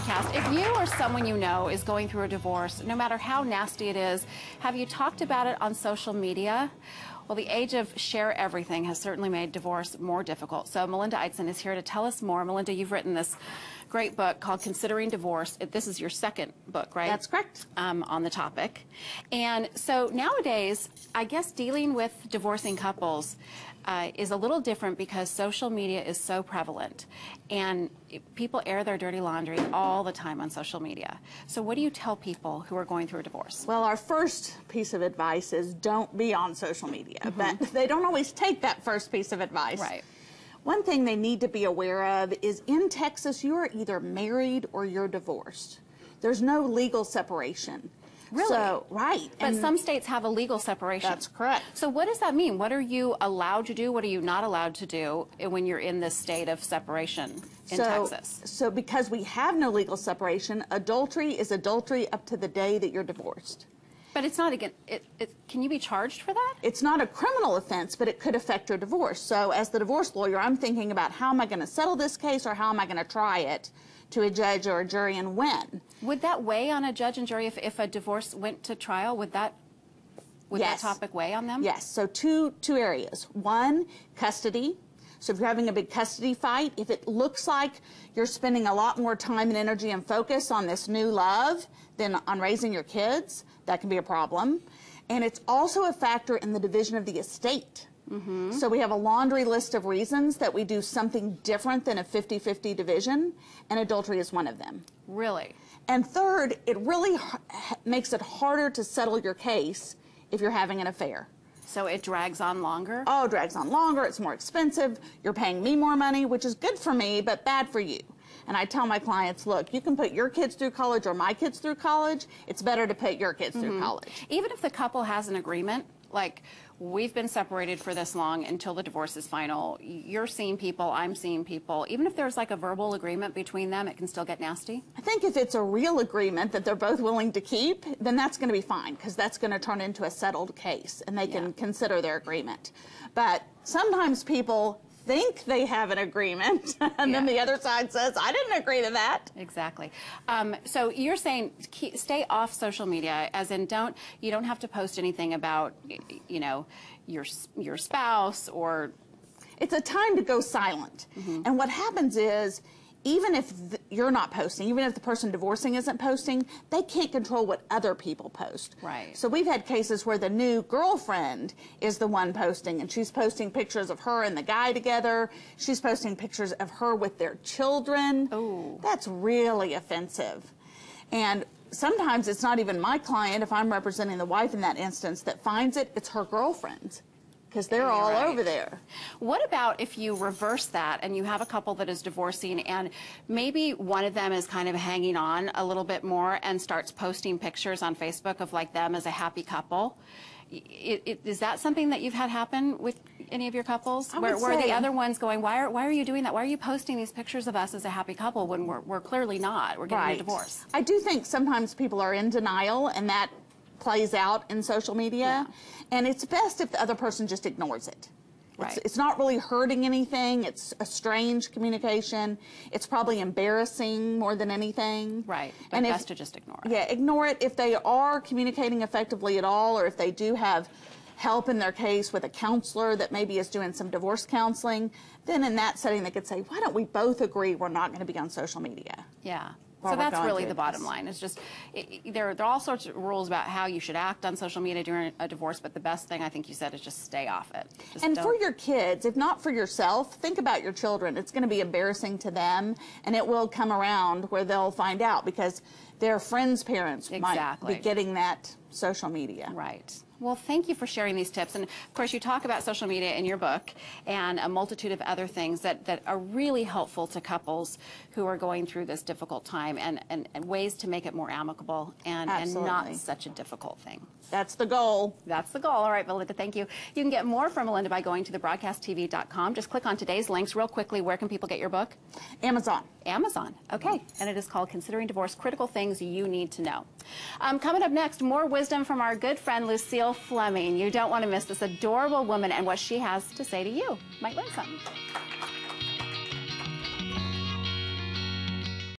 broadcast. If you or someone you know is going through a divorce, no matter how nasty it is, have you talked about it on social media? Well, the age of share everything has certainly made divorce more difficult. So Melinda Eitzen is here to tell us more. Melinda, you've written this great book called Considering Divorce. This is your second book, right? That's correct. On the topic. And so nowadays, I guess dealing with divorcing couples is a little different because social media is so prevalent. And people air their dirty laundry all the time on social media. So what do you tell people who are going through a divorce? Well, our first piece of advice is don't be on social media. But they don't always take that first piece of advice. Right. One thing they need to be aware of is in Texas, you are either married or you're divorced. There's no legal separation. Really? So, right. But some states have a legal separation. That's correct. So what does that mean? What are you allowed to do? What are you not allowed to do when you're in this state of separation in Texas? So because we have no legal separation, adultery is adultery up to the day that you're divorced. But it's not, again, can you be charged for that? It's not a criminal offense, but it could affect your divorce. So as the divorce lawyer, I'm thinking about how am I going to settle this case or how am I going to try it to a judge or a jury and when. Would that weigh on a judge and jury if a divorce went to trial? Would that topic weigh on them? Yes. So two areas. One, custody. So if you're having a big custody fight, if it looks like you're spending a lot more time and energy and focus on this new love than on raising your kids, that can be a problem. And it's also a factor in the division of the estate. So we have a laundry list of reasons that we do something different than a 50-50 division, and adultery is one of them. Really? And third, it really makes it harder to settle your case if you're having an affair. So it drags on longer? Oh, it drags on longer, it's more expensive, you're paying me more money, which is good for me, but bad for you. And I tell my clients, look, you can put your kids through college or my kids through college, it's better to put your kids through college. Even if the couple has an agreement, like we've been separated for this long until the divorce is final, you're seeing people, I'm seeing people, even if there's like a verbal agreement between them, it can still get nasty? I think if it's a real agreement that they're both willing to keep, then that's going to be fine because that's going to turn into a settled case and they can consider their agreement. But sometimes people think they have an agreement and then the other side says, I didn't agree to that. Exactly. So you're saying stay off social media, as in you don't have to post anything about, you know, your spouse or... It's a time to go silent. And what happens is, even if you're not posting, even if the person divorcing isn't posting, they can't control what other people post. Right. So we've had cases where the new girlfriend is the one posting, and she's posting pictures of her and the guy together. She's posting pictures of her with their children. Oh. That's really offensive. And sometimes it's not even my client, if I'm representing the wife in that instance, that finds it, it's her girlfriend's. Because they're all over there. What about if you reverse that and you have a couple that is divorcing and maybe one of them is kind of hanging on a little bit more and starts posting pictures on Facebook of like them as a happy couple? Is that something that you've had happen with any of your couples? Where the other one's going, why are you doing that? Why are you posting these pictures of us as a happy couple when we're clearly not? We're getting a divorce. I do think sometimes people are in denial and that plays out in social media, and it's best if the other person just ignores it. It's not really hurting anything. It's a strange communication. It's probably embarrassing more than anything. Right, but best to just ignore it. Yeah, ignore it. If they are communicating effectively at all, or if they do have help in their case with a counselor that maybe is doing some divorce counseling, then in that setting they could say, why don't we both agree we're not going to be on social media? Yeah. So that's really the bottom line. It's just, there are all sorts of rules about how you should act on social media during a divorce, but the best thing I think you said is just stay off it. And for your kids, if not for yourself, think about your children. It's going to be embarrassing to them, and it will come around where they'll find out because their friends' parents might be getting that social media. Right. Well, thank you for sharing these tips. And of course, you talk about social media in your book and a multitude of other things that are really helpful to couples who are going through this difficult time and ways to make it more amicable and not such a difficult thing. That's the goal. That's the goal. All right, Melinda, thank you. You can get more from Melinda by going to thebroadcasttv.com. Just click on today's links real quickly. Where can people get your book? Amazon. Amazon. Okay. And it is called Considering Divorce, Critical Things You Need to Know. Coming up next, more wisdom from our good friend Lucille Fleming. You don't want to miss this adorable woman and what she has to say to you. Might learn something.